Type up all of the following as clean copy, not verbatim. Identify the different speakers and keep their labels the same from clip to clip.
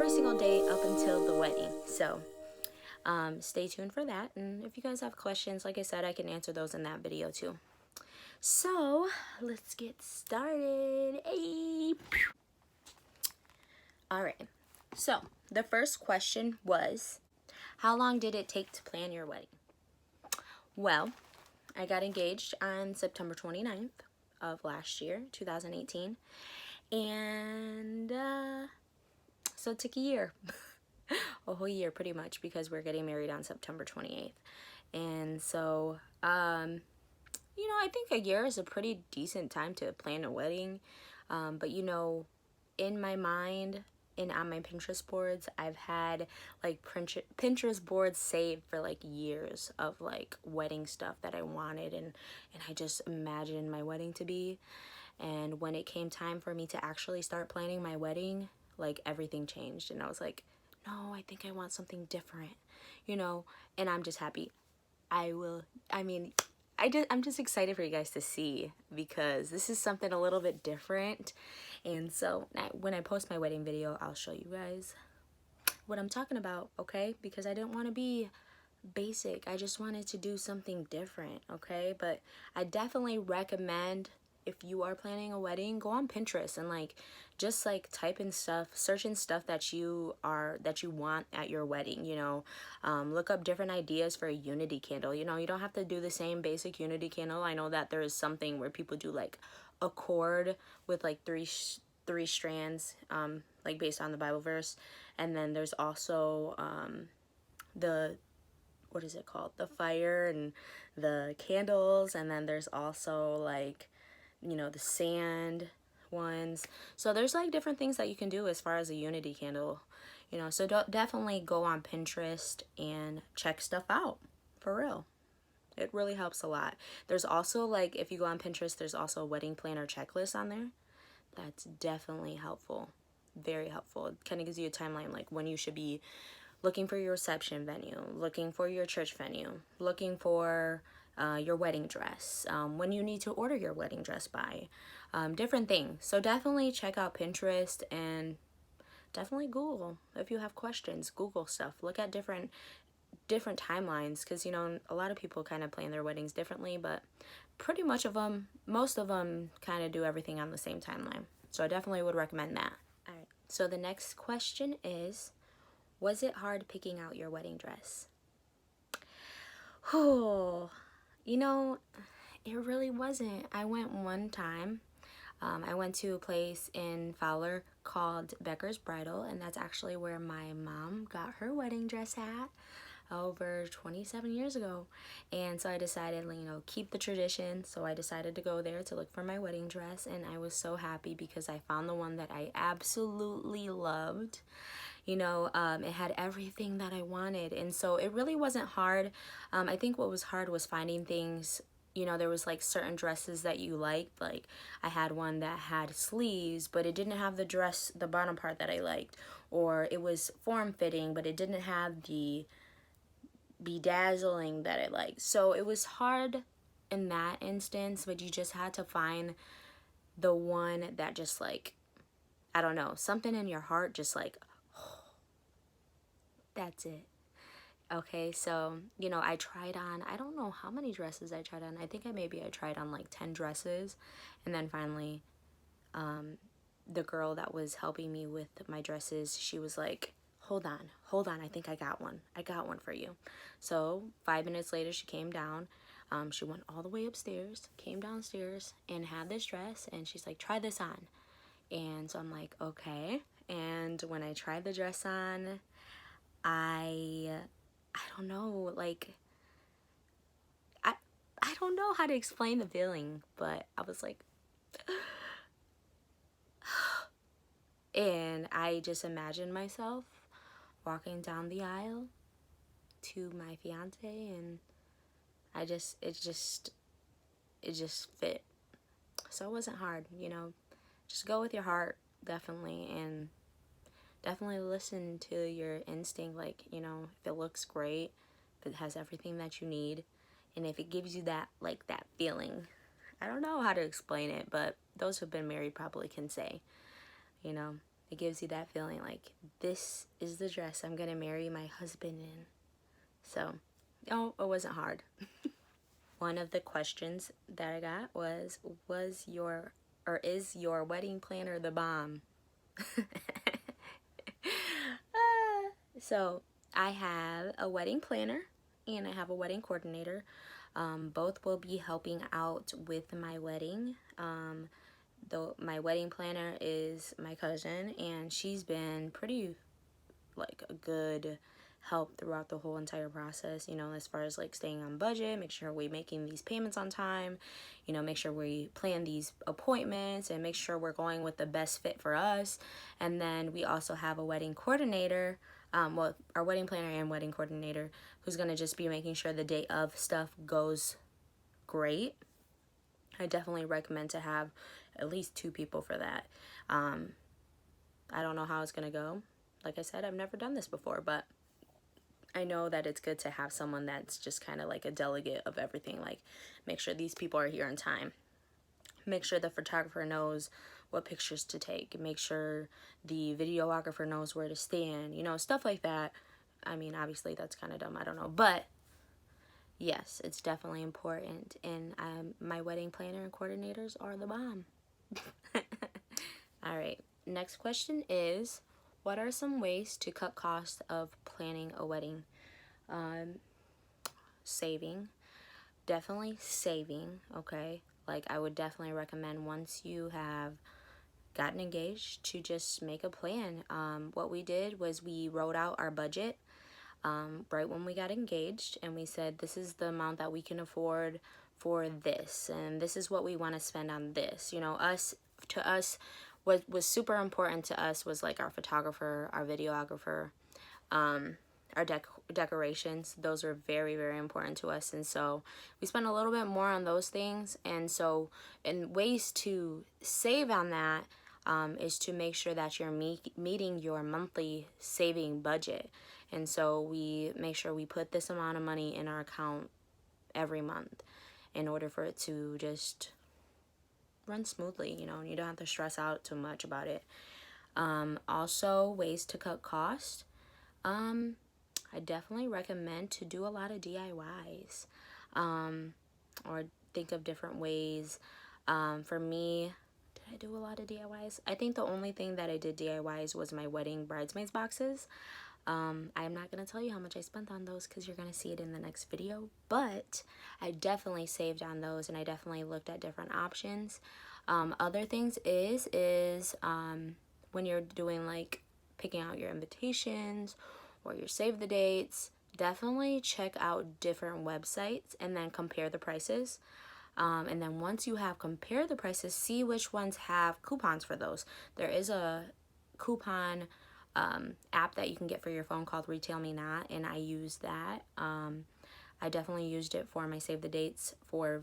Speaker 1: every single day up until the wedding. So stay tuned for that. And if you guys have questions, like I said, I can answer those in that video too. So let's get started. Hey. All right. So the first question was, how long did it take to plan your wedding? Well, I got engaged on September 29th of last year, 2018. And so it took a year. A whole year pretty much, because we're getting married on September 28th. And so, you know, I think a year is a pretty decent time to plan a wedding. But you know, in my mind and on my Pinterest boards, I've had like Pinterest boards saved for like years of like wedding stuff that I wanted, and I just imagined my wedding to be. And when it came time for me to actually start planning my wedding, like everything changed, and I was like, no, I think I want something different, you know. And I'm just happy. I'm just excited for you guys to see, because this is something a little bit different. And so when I post my wedding video, I'll show you guys what I'm talking about, okay? Because I didn't want to be basic. I just wanted to do something different, okay? But I definitely recommend, if you are planning a wedding, go on Pinterest and like just like type in stuff, search in stuff that you want at your wedding, you know. Look up different ideas for a unity candle. You know, you don't have to do the same basic unity candle. I know that there is something where people do like a cord with like three strands, like based on the Bible verse. And then there's also the, what is it called, the fire and the candles. And then there's also like, you know, the sand ones. So there's like different things that you can do as far as a unity candle, you know. So definitely go on Pinterest and check stuff out, for real. It really helps a lot. There's also like, if you go on Pinterest, there's also a wedding planner checklist on there. That's definitely helpful, very helpful. It kind of gives you a timeline, like when you should be looking for your reception venue, looking for your church venue, looking for your wedding dress, when you need to order your wedding dress by, different things. So definitely check out Pinterest, and definitely Google if you have questions. Google stuff. Look at different timelines, because you know, a lot of people kind of plan their weddings differently, but pretty much most of them kind of do everything on the same timeline. So I definitely would recommend that. All right. So the next question is, was it hard picking out your wedding dress? Oh, you know, it really wasn't. I went one time. I went to a place in Fowler called Becker's Bridal, and that's actually where my mom got her wedding dress at over 27 years ago. And so I decided, you know, keep the tradition. So I decided to go there to look for my wedding dress, and I was so happy because I found the one that I absolutely loved. You know, it had everything that I wanted, and so it really wasn't hard. I think what was hard was finding things. You know, there was like certain dresses that you liked. Like I had one that had sleeves, but it didn't have the bottom part that I liked. Or it was form-fitting, but it didn't have the bedazzling that I liked. So it was hard in that instance, but you just had to find the one that just like, I don't know, something in your heart just like, that's it. Okay, so, you know, I tried on, I don't know how many dresses I tried on. I think I tried on like 10 dresses. And then finally, the girl that was helping me with my dresses, she was like, hold on, I think I got one for you. So 5 minutes later, she came down. She went all the way upstairs, came downstairs, and had this dress. And she's like, try this on. And so I'm like, okay. And when I tried the dress on, I don't know, like, I don't know how to explain the feeling, but I was like, and I just imagined myself walking down the aisle to my fiance, and it just fit. So it wasn't hard, you know. Just go with your heart, definitely, and definitely listen to your instinct. Like, you know, if it looks great, if it has everything that you need, and if it gives you that, like, that feeling. I don't know how to explain it, but those who've been married probably can say, you know. It gives you that feeling like, this is the dress I'm gonna marry my husband in. So, oh, it wasn't hard. One of the questions that I got was your, or is your wedding planner the bomb? So I have a wedding planner and I have a wedding coordinator. Both will be helping out with my wedding. Though my wedding planner is my cousin, and she's been pretty like a good help throughout the whole entire process, you know, as far as like staying on budget, make sure we're making these payments on time, you know, make sure we plan these appointments and make sure we're going with the best fit for us. And then we also have a wedding coordinator, well, our wedding planner and wedding coordinator, who's going to just be making sure the day of stuff goes great. I definitely recommend to have at least 2 people for that. I don't know how it's going to go. Like I said, I've never done this before, but I know that it's good to have someone that's just kind of like a delegate of everything. Like, make sure these people are here on time. Make sure the photographer knows what pictures to take. Make sure the videographer knows where to stand. You know, stuff like that. I mean, obviously that's kind of dumb. I don't know. But yes, it's definitely important. And my wedding planner and coordinators are the bomb. All right. Next question is, what are some ways to cut costs of planning a wedding? Saving. Definitely saving, okay? Like, I would definitely recommend, once you have gotten engaged, to just make a plan. What we did was we wrote out our budget right when we got engaged, and we said, this is the amount that we can afford for this, and this is what we want to spend on this. You know, to us, what was super important to us was like our photographer, our videographer, our decorations. Those are very, very important to us, and so we spent a little bit more on those things. And so, in ways to save on that, is to make sure that you're meeting your monthly saving budget. And so we make sure we put this amount of money in our account every month in order for it to just run smoothly, you know, and you don't have to stress out too much about it. Also, ways to cut costs. I definitely recommend to do a lot of DIYs, or think of different ways. For me, did I do a lot of DIYs? I think the only thing that I did DIYs was my wedding bridesmaids boxes. I'm not going to tell you how much I spent on those because you're going to see it in the next video, but I definitely saved on those, and I definitely looked at different options. Other things is when you're doing like picking out your invitations or your save the dates, definitely check out different websites and then compare the prices. And then once you have compared the prices, see which ones have coupons for those. There is a coupon app that you can get for your phone called Retail Me Not, and I use that. I definitely used it for my save the dates for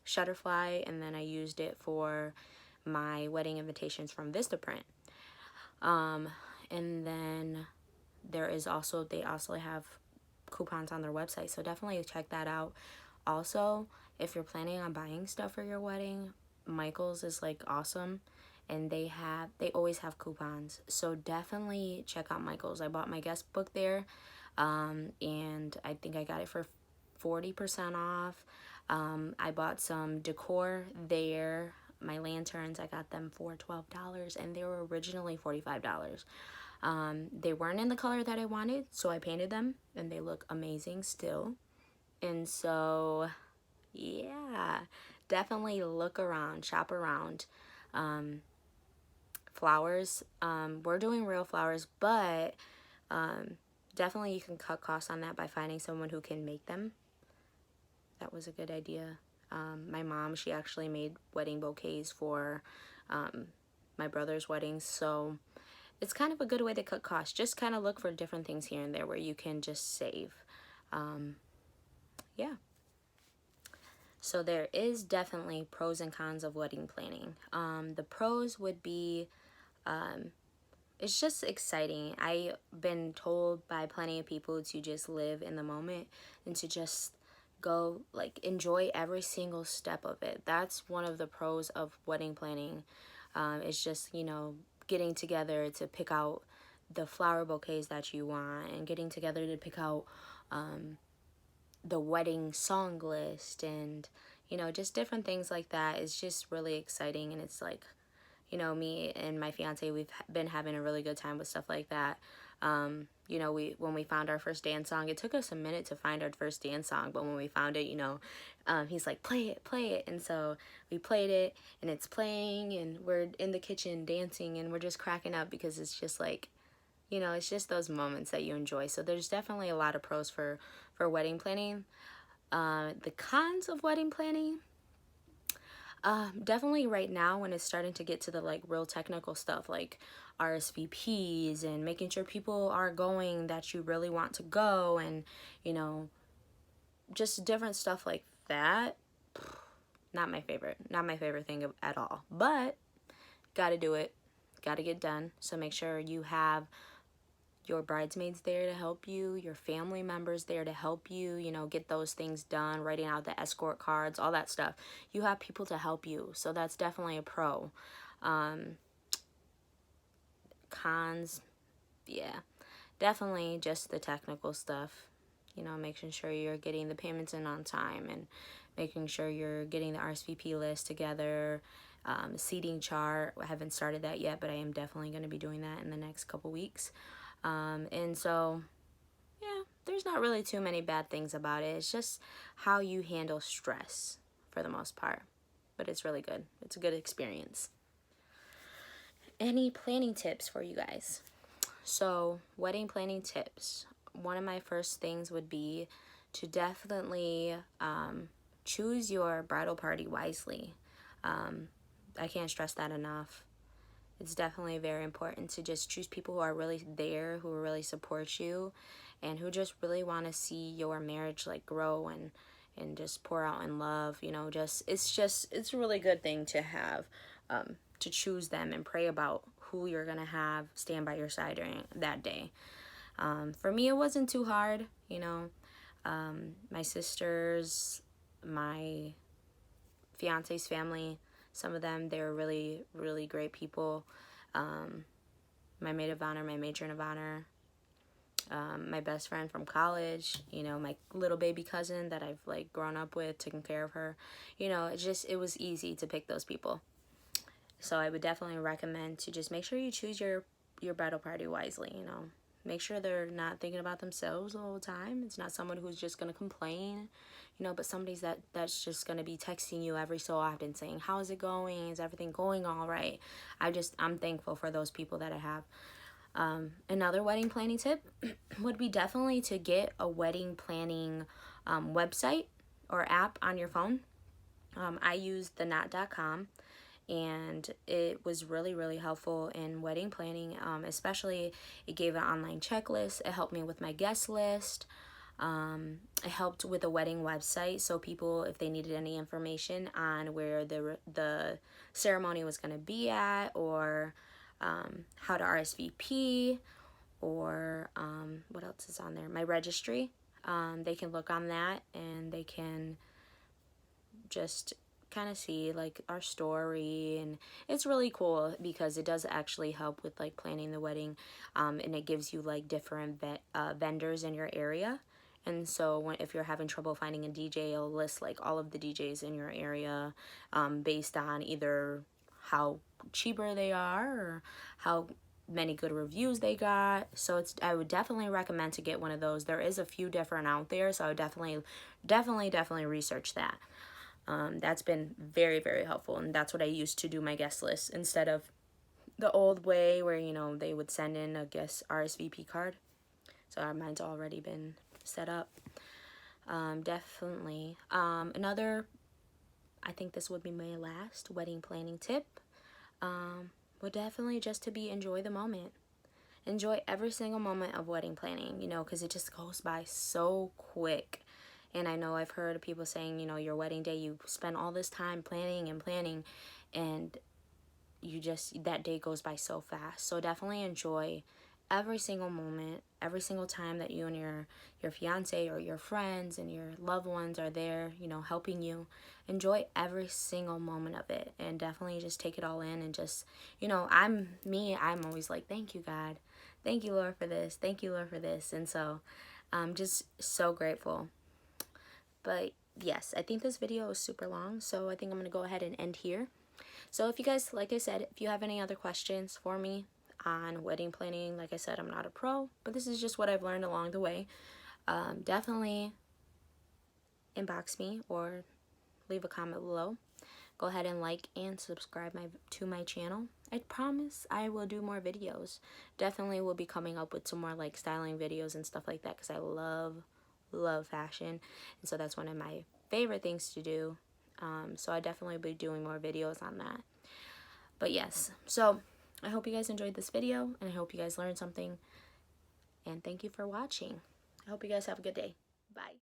Speaker 1: Shutterfly, and then I used it for my wedding invitations from Vistaprint. And then there is also, they also have coupons on their website, so definitely check that out. Also, if you're planning on buying stuff for your wedding, Michaels is like awesome, and they always have coupons, so definitely check out Michaels. I bought my guest book there, and I think I got it for 40% off. I bought some decor there. My lanterns, I got them for $12, and they were originally $45. They weren't in the color that I wanted, so I painted them, and they look amazing still. And so, yeah, definitely look around, shop around. Flowers, we're doing real flowers, but definitely you can cut costs on that by finding someone who can make them. That was a good idea. My mom, she actually made wedding bouquets for my brother's weddings, so it's kind of a good way to cut costs. Just kind of look for different things here and there where you can just save. Yeah. So there is definitely pros and cons of wedding planning. The pros would be, it's just exciting. I've been told by plenty of people to just live in the moment and to just go, like, enjoy every single step of it. That's one of the pros of wedding planning. It's just, you know, getting together to pick out the flower bouquets that you want, and getting together to pick out the wedding song list, and you know, just different things like that. It's just really exciting, and it's like, you know, me and my fiance, we've been having a really good time with stuff like that. You know, when we found our first dance song, it took us a minute to find our first dance song, but when we found it, you know, he's like, play it, and so we played it, and it's playing, and we're in the kitchen dancing, and we're just cracking up because it's just like, you know, it's just those moments that you enjoy. So there's definitely a lot of pros for wedding planning. The cons of wedding planning, definitely right now when it's starting to get to the like real technical stuff like RSVPs and making sure people are going that you really want to go, and you know, just different stuff like that. Not my favorite thing at all, but gotta do it, gotta get done. So make sure you have your bridesmaids there to help you, your family members there to help you, you know, get those things done, writing out the escort cards, all that stuff. You have people to help you, so that's definitely a pro. Cons, yeah, definitely just the technical stuff, you know, making sure you're getting the payments in on time, and making sure you're getting the RSVP list together, seating chart. I haven't started that yet, but I am definitely going to be doing that in the next couple weeks. And so, yeah, there's not really too many bad things about it. It's just how you handle stress for the most part. But it's really good. It's a good experience. Any planning tips for you guys? So, wedding planning tips. One of my first things would be to definitely choose your bridal party wisely. I can't stress that enough. It's definitely very important to just choose people who are really there, who really support you, and who just really want to see your marriage like grow and just pour out in love. You know, it's a really good thing to have, to choose them and pray about who you're gonna have stand by your side during that day. For me, it wasn't too hard. You know, my sisters, my fiance's family, some of them, they're really, really great people. My maid of honor, my matron of honor, my best friend from college, you know, my little baby cousin that I've like grown up with, taking care of her. You know, it was easy to pick those people. So I would definitely recommend to just make sure you choose your bridal party wisely, you know. Make sure they're not thinking about themselves all the time. It's not someone who's just going to complain, you know, but somebody's that's just going to be texting you every so often saying, how's it going? Is everything going all right? I'm thankful for those people that I have. Another wedding planning tip would be definitely to get a wedding planning website or app on your phone. I use theknot.com. And it was really, really helpful in wedding planning. Especially, it gave an online checklist. It helped me with my guest list. It helped with a wedding website, so people, if they needed any information on where the ceremony was going to be at, or how to RSVP, or what else is on there? My registry. They can look on that, and they can just kind of see like our story, and it's really cool because it does actually help with like planning the wedding, and it gives you like different vendors in your area. And so if you're having trouble finding a DJ, it'll list like all of the DJs in your area, based on either how cheaper they are or how many good reviews they got. So I would definitely recommend to get one of those. There is a few different out there, so I would definitely research that. That's been very, very helpful, and that's what I used to do my guest list instead of the old way where, you know, they would send in a guest RSVP card. So mine's already been set up. Definitely. Another, I think this would be my last wedding planning tip, would definitely just to enjoy the moment. Enjoy every single moment of wedding planning, you know, because it just goes by so quick. And I know I've heard of people saying, you know, your wedding day, you spend all this time planning, and that day goes by so fast. So definitely enjoy every single moment, every single time that you and your fiance or your friends and your loved ones are there, you know, helping you, enjoy every single moment of it, and definitely just take it all in. And just, you know, I'm always like, thank you, God, thank you, Lord, for this, thank you, Lord, for this. And so I'm just so grateful. But yes, I think this video is super long, so I think I'm gonna go ahead and end here. So if you guys, like I said, if you have any other questions for me on wedding planning, like I said, I'm not a pro, but this is just what I've learned along the way. Definitely inbox me or leave a comment below. Go ahead and like and subscribe to my channel. I promise I will do more videos. Definitely will be coming up with some more like styling videos and stuff like that, because I love fashion, and so that's one of my favorite things to do. So I definitely will be doing more videos on that. But yes, so I hope you guys enjoyed this video, and I hope you guys learned something, and thank you for watching. I hope you guys have a good day. Bye.